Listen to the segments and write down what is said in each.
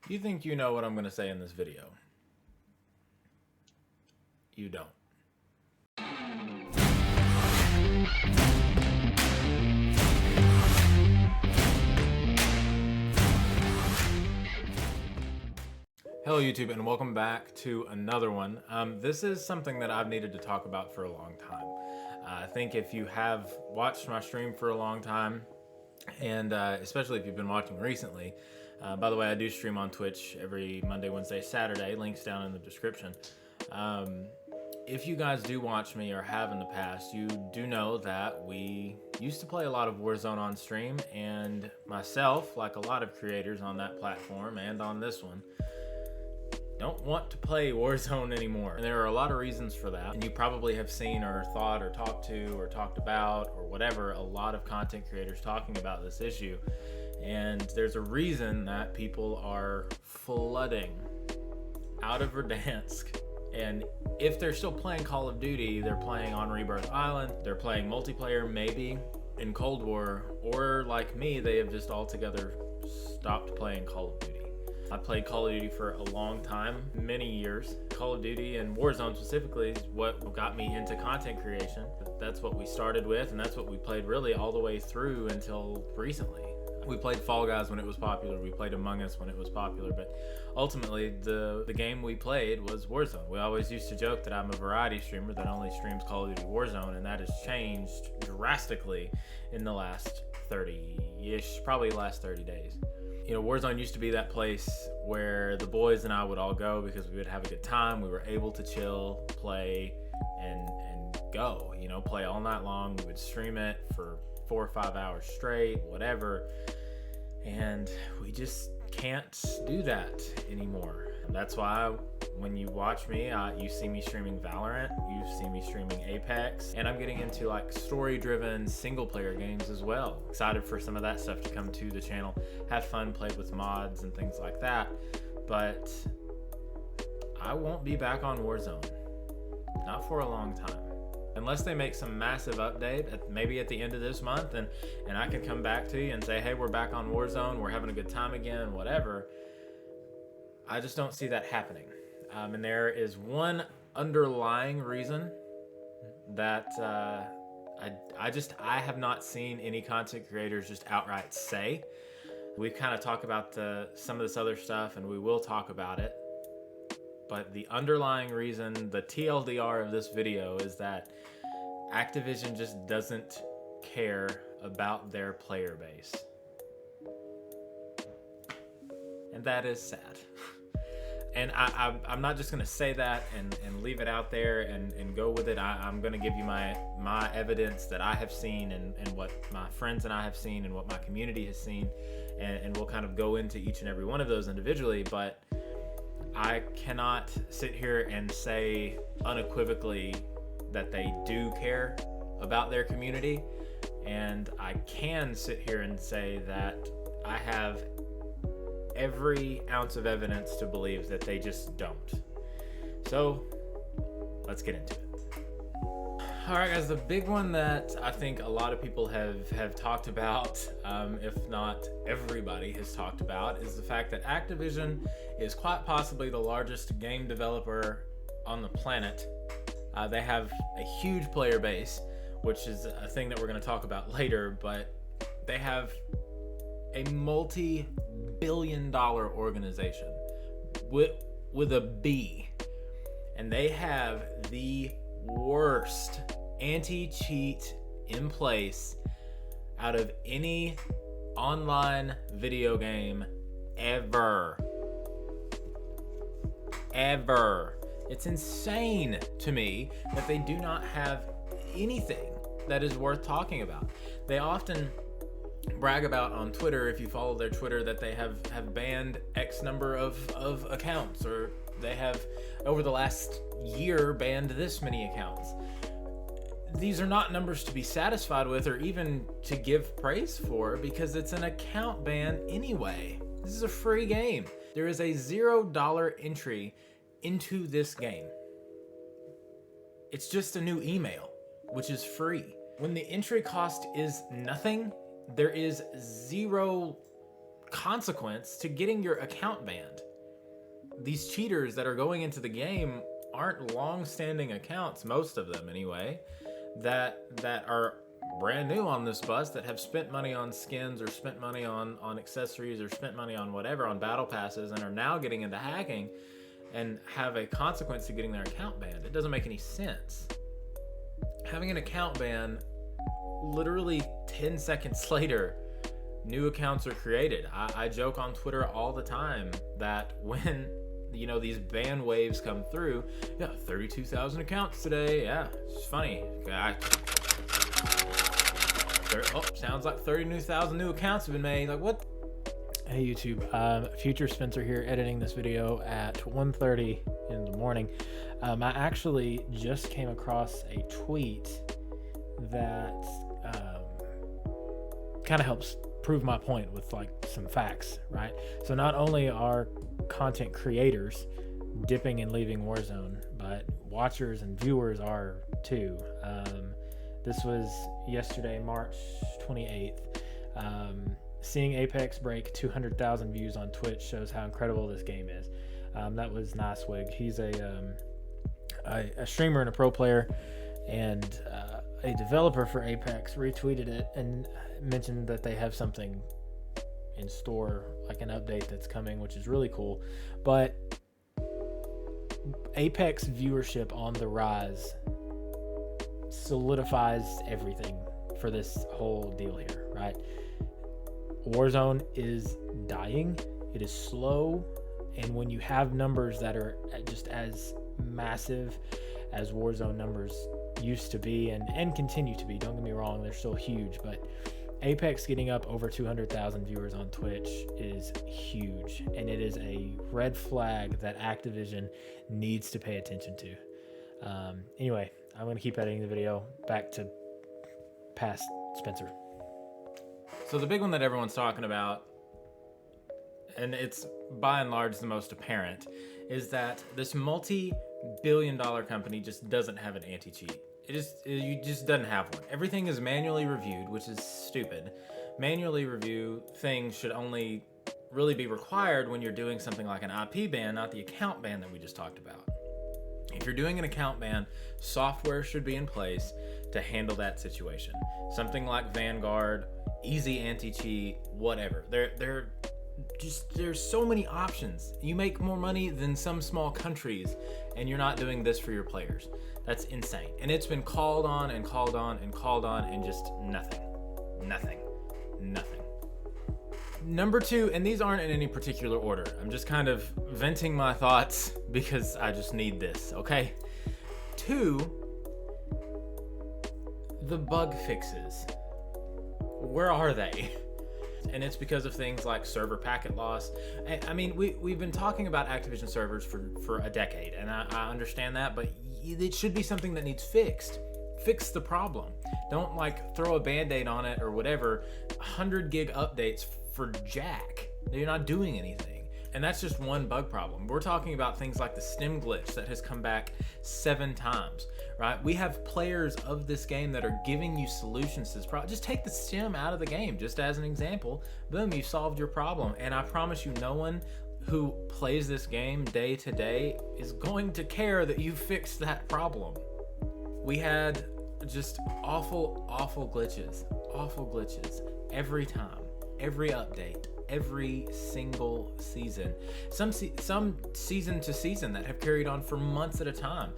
You think you know what I'm going to say in this video. You don't. Hello YouTube and welcome back to another one. This is something that I've needed to talk about for a long time. I think if you have watched my stream for a long time, and especially if you've been watching recently, by the way, I do stream on Twitch every Monday, Wednesday, Saturday, links down in the description. If you guys do watch me or have in the past, you do know that we used to play a lot of Warzone on stream, and myself, like a lot of creators on that platform and on this one, don't want to play Warzone anymore. And there are a lot of reasons for that. And you probably have seen or thought or talked to or talked about or whatever, a lot of content creators talking about this issue. And there's a reason that people are flooding out of Verdansk. And if they're still playing Call of Duty, they're playing on Rebirth Island, they're playing multiplayer maybe in Cold War, or like me, they have just altogether stopped playing Call of Duty. I played Call of Duty for a long time, many years. Call of Duty and Warzone specifically is what got me into content creation. That's what we started with, and that's what we played really all the way through until recently. We played Fall Guys when it was popular, we played Among Us when it was popular, but ultimately the game we played was Warzone. We always used to joke that I'm a variety streamer that only streams Call of Duty Warzone, and that has changed drastically in the last 30-ish, probably the last 30 days. You know, Warzone used to be that place where the boys and I would all go because we would have a good time. We were able to chill, play, and go, you know, play all night long. We would stream it for 4 or 5 hours straight, whatever. And we just can't do that anymore. And that's why when you watch me, you see me streaming Valorant, you see me streaming Apex, and I'm getting into like story-driven single-player games as well. Excited for some of that stuff to come to the channel. Have fun, play with mods and things like that. But I won't be back on Warzone. Not for a long time. Unless they make some massive update, maybe at the end of this month, and I can come back to you and say, hey, we're back on Warzone, we're having a good time again, whatever. I just don't see that happening. And there is one underlying reason that I have not seen any content creators just outright say. We've kind of talked about some of this other stuff, and we will talk about it. But the underlying reason, the TLDR of this video, is that Activision just doesn't care about their player base. And that is sad. And I'm not just gonna say that and leave it out there and go with it. I'm gonna give you my evidence that I have seen and what my friends and I have seen and what my community has seen. And we'll kind of go into each and every one of those individually, but I cannot sit here and say unequivocally that they do care about their community. And I can sit here and say that I have every ounce of evidence to believe that they just don't. So let's get into it. All right, guys, the big one that I think a lot of people have talked about, if not everybody has talked about, is the fact that Activision is quite possibly the largest game developer on the planet. They have a huge player base, which is a thing that we're going to talk about later, but they have a multi-billion-dollar organization with a B, and they have the worst anti-cheat in place out of any online video game ever. It's insane to me that they do not have anything that is worth talking about. They often brag about on Twitter, if you follow their Twitter, that they have banned X number of accounts, or they have over the last year banned this many accounts. These are not numbers to be satisfied with or even to give praise for, because it's an account ban anyway. This is a free game. There is a $0 entry into this game. It's just a new email, which is free. When the entry cost is nothing, there is zero consequence to getting your account banned. These cheaters that are going into the game aren't long-standing accounts, most of them anyway, that are brand new on this bus, that have spent money on skins or spent money on accessories or spent money on whatever, on battle passes, and are now getting into hacking and have a consequence to getting their account banned. It doesn't make any sense. Having an account ban, literally 10 seconds later, new accounts are created. I joke on Twitter all the time that when these ban waves come through, 32,000 accounts today. Yeah, it's funny. Sounds like 30,000 new accounts have been made. Like, what? Hey YouTube, Future Spencer here, editing this video at 1:30 in the morning. I actually just came across a tweet that kind of helps prove my point with like some facts, right? So not only are content creators dipping and leaving Warzone, but watchers and viewers are too. This was yesterday, March 28th. Seeing Apex break 200,000 views on Twitch shows how incredible this game is. That was Nicewig. He's a streamer and a pro player, and a developer for Apex retweeted it and mentioned that they have something in store, like an update that's coming, which is really cool. But Apex viewership on the rise solidifies everything for this whole deal here, right? Warzone is dying. It is slow, and when you have numbers that are just as massive as Warzone numbers used to be and continue to be, don't get me wrong, they're still huge, but Apex getting up over 200,000 viewers on Twitch is huge, and it is a red flag that Activision needs to pay attention to. Anyway, I'm going to keep editing the video. Back to past Spencer. So the big one that everyone's talking about, and it's by and large the most apparent, is that this multi-billion-dollar company just doesn't have an anti-cheat. You just doesn't have one. Everything is manually reviewed, which is stupid. Manually review things should only really be required when you're doing something like an IP ban, not the account ban that we just talked about. If you're doing an account ban, software should be in place to handle that situation. Something like Vanguard, easy anti-cheat, whatever. There's so many options. You make more money than some small countries, and you're not doing this for your players. That's insane. And it's been called on and called on and called on, and just nothing. Number two, and these aren't in any particular order, I'm just kind of venting my thoughts because I just need this, okay? 2, the bug fixes. Where are they? And it's because of things like server packet loss. I mean, we've been talking about Activision servers for a decade, and I understand that, but it should be something that needs fixed. Fix the problem. Don't like throw a band-aid on it or whatever. 100 gig updates for jack. They're not doing anything. And that's just one bug problem. We're talking about things like the stim glitch that has come back 7 times, right? We have players of this game that are giving you solutions to this problem. Just take the stim out of the game, just as an example. Boom, you solved your problem. And I promise you, no one who plays this game day to day is going to care that you fixed that problem. We had just awful glitches every time, every update, every single season. Some season to season that have carried on for months at a time.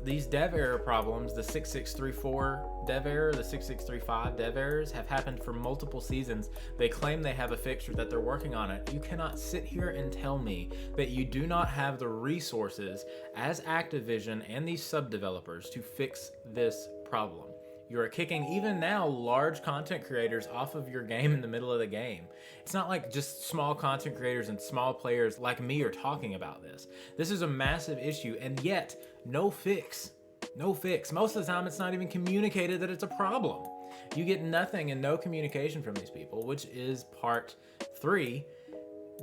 These dev error problems, the 6634 dev error, the 6635 dev errors, have happened for multiple seasons. They claim they have a fix or that they're working on it. You cannot sit here and tell me that you do not have the resources as Activision and these sub-developers to fix this problem. You are kicking, even now, large content creators off of your game in the middle of the game. It's not like just small content creators and small players like me are talking about this. This is a massive issue, and yet, no fix. No fix. Most of the time, it's not even communicated that it's a problem. You get nothing and no communication from these people, which is part 3.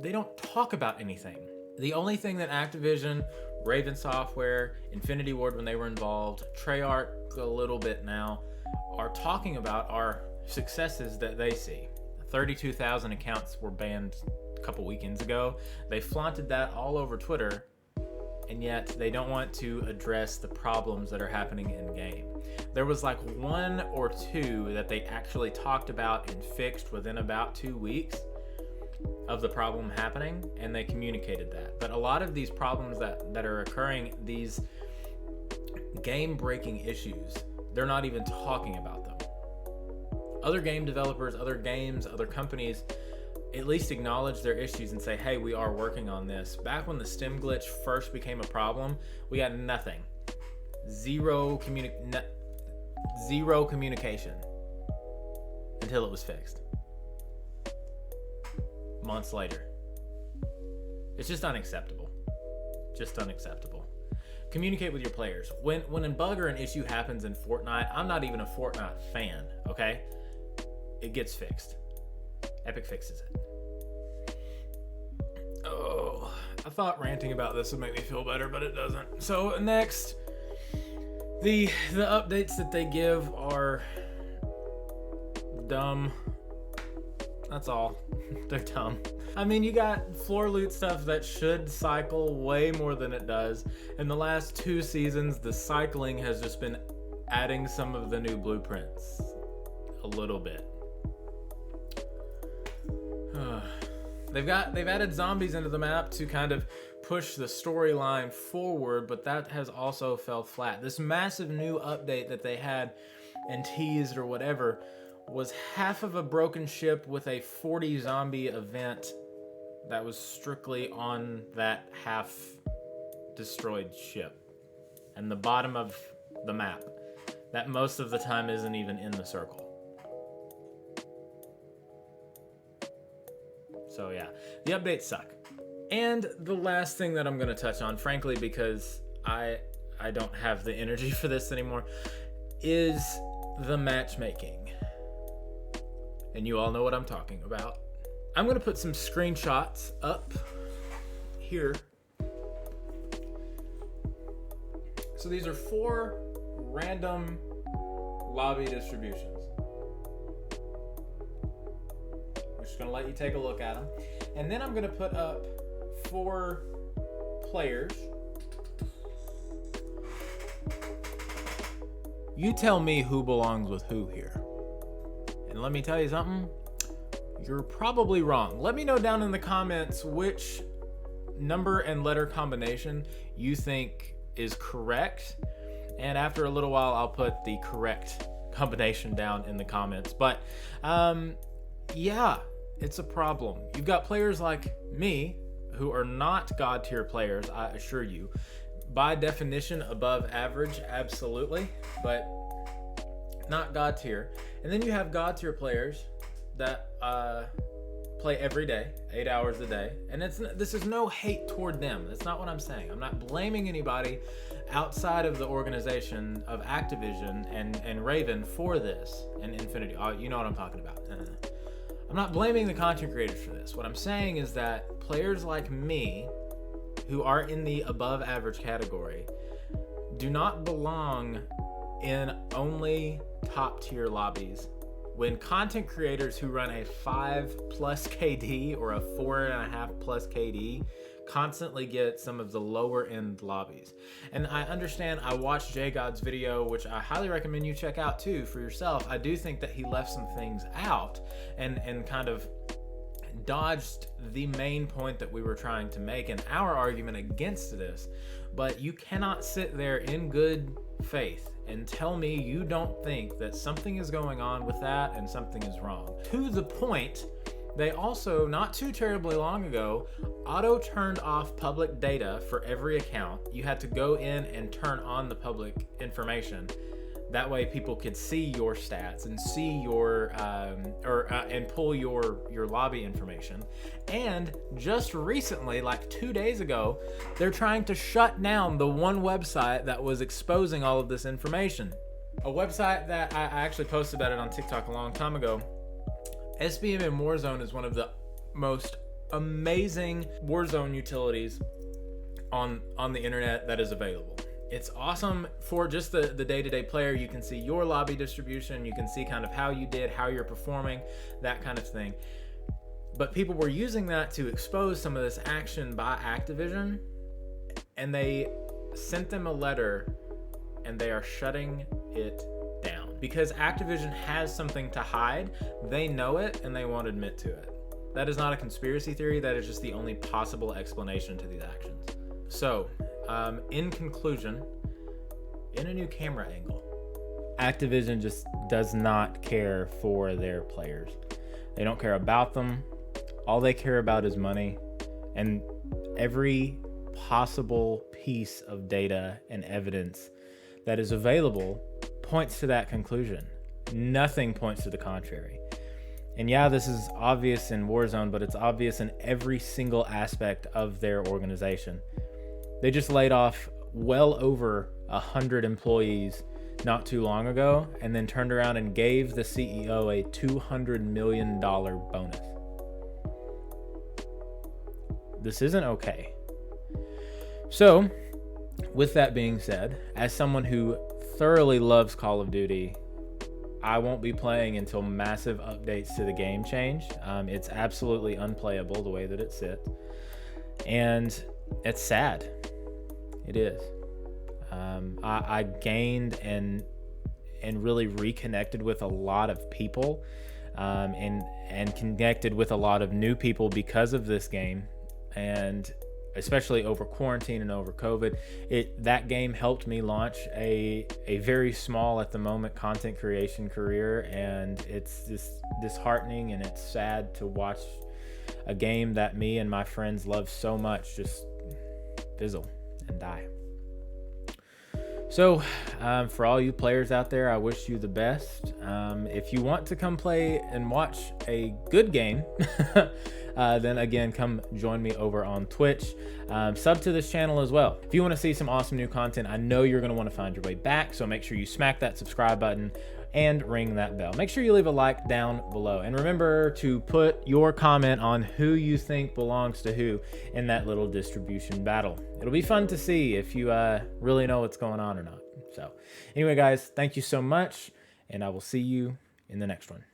They don't talk about anything. The only thing that Activision, Raven Software, Infinity Ward when they were involved, Treyarch a little bit now, are talking about are successes that they see. 32,000 accounts were banned a couple weekends ago. They flaunted that all over Twitter, and yet they don't want to address the problems that are happening in game. There was like 1 or 2 that they actually talked about and fixed within about 2 weeks of the problem happening, and they communicated that. But a lot of these problems that are occurring, these game-breaking issues, they're not even talking about them. Other game developers, other games, other companies at least acknowledge their issues and say, hey, we are working on this. Back when the stem glitch first became a problem, we got nothing. Zero communication until it was fixed. Months later. It's just unacceptable. Just unacceptable. Communicate with your players. When a bug or an issue happens in Fortnite, I'm not even a Fortnite fan, okay? It gets fixed. Epic fixes it. Oh, I thought ranting about this would make me feel better, but it doesn't. So next, the updates that they give are dumb. That's all. They're dumb. I mean, you got floor loot stuff that should cycle way more than it does. In the last 2 seasons, the cycling has just been adding some of the new blueprints. A little bit. They've added zombies into the map to kind of push the storyline forward, but that has also fell flat. This massive new update that they had and teased or whatever was half of a broken ship with a 40 zombie event that was strictly on that half destroyed ship and the bottom of the map that most of the time isn't even in the circle. So yeah, the updates suck. And the last thing that I'm going to touch on, frankly, because I don't have the energy for this anymore, is the matchmaking. And you all know what I'm talking about. I'm going to put some screenshots up here. So these are 4 random lobby distributions. I'm just going to let you take a look at them. And then I'm going to put up 4 players. You tell me who belongs with who here. And let me tell you something, you're probably wrong. Let me know down in the comments which number and letter combination you think is correct. And after a little while, I'll put the correct combination down in the comments. But yeah, it's a problem. You've got players like me who are not God tier players, I assure you. By definition, above average, absolutely, but not God tier. And then you have God tier players that play every day, 8 hours a day. And this is no hate toward them. That's not what I'm saying. I'm not blaming anybody outside of the organization of Activision and Raven for this, and Infinity. You know what I'm talking about. I'm not blaming the content creators for this. What I'm saying is that players like me, who are in the above average category, do not belong in only top tier lobbies. When content creators who run a 5+ KD or a 4.5+ KD constantly get some of the lower end lobbies. And I understand, I watched JGod's video, which I highly recommend you check out too for yourself. I do think that he left some things out and kind of dodged the main point that we were trying to make in our argument against this. But you cannot sit there in good faith and tell me you don't think that something is going on with that and something is wrong. To the point, they also, not too terribly long ago, auto turned off public data for every account. You had to go in and turn on the public information. That way people could see your stats and see your, and pull your lobby information. And just recently, like 2 days ago, they're trying to shut down the one website that was exposing all of this information. A website that I actually posted about it on TikTok a long time ago. SBM in Warzone is one of the most amazing Warzone utilities on the internet that is available. it's awesome for just the day-to-day player. You can see your lobby distribution. You can see kind of how you did, how you're performing, that kind of thing. But people were using that to expose some of this action by Activision, and they sent them a letter, and they are shutting it down. Because Activision has something to hide. They know it, and they won't admit to it. That is not a conspiracy theory. That is just the only possible explanation to these actions. So, in conclusion, in a new camera angle, Activision just does not care for their players. They don't care about them. All they care about is money, and every possible piece of data and evidence that is available points to that conclusion. Nothing points to the contrary. And yeah, this is obvious in Warzone, but it's obvious in every single aspect of their organization. They just laid off well over 100 employees not too long ago, and then turned around and gave the CEO a $200 million bonus. This isn't okay. So, with that being said, as someone who thoroughly loves Call of Duty, I won't be playing until massive updates to the game change. It's absolutely unplayable the way that it sits. And it's sad. It is. I gained and really reconnected with a lot of people, and connected with a lot of new people because of this game, and especially over quarantine and over COVID. That game helped me launch a very small at the moment content creation career, and it's just disheartening, and it's sad to watch a game that me and my friends love so much just fizzle and die. So, for all you players out there, I wish you the best. If you want to come play and watch a good game, then again, come join me over on Twitch. Sub to this channel as well. If you want to see some awesome new content, I know you're going to want to find your way back, so make sure you smack that subscribe button and ring that bell. Make sure you leave a like down below, and remember to put your comment on who you think belongs to who in that little distribution battle. It'll be fun to see if you really know what's going on or not. So anyway, guys, thank you so much, and I will see you in the next one.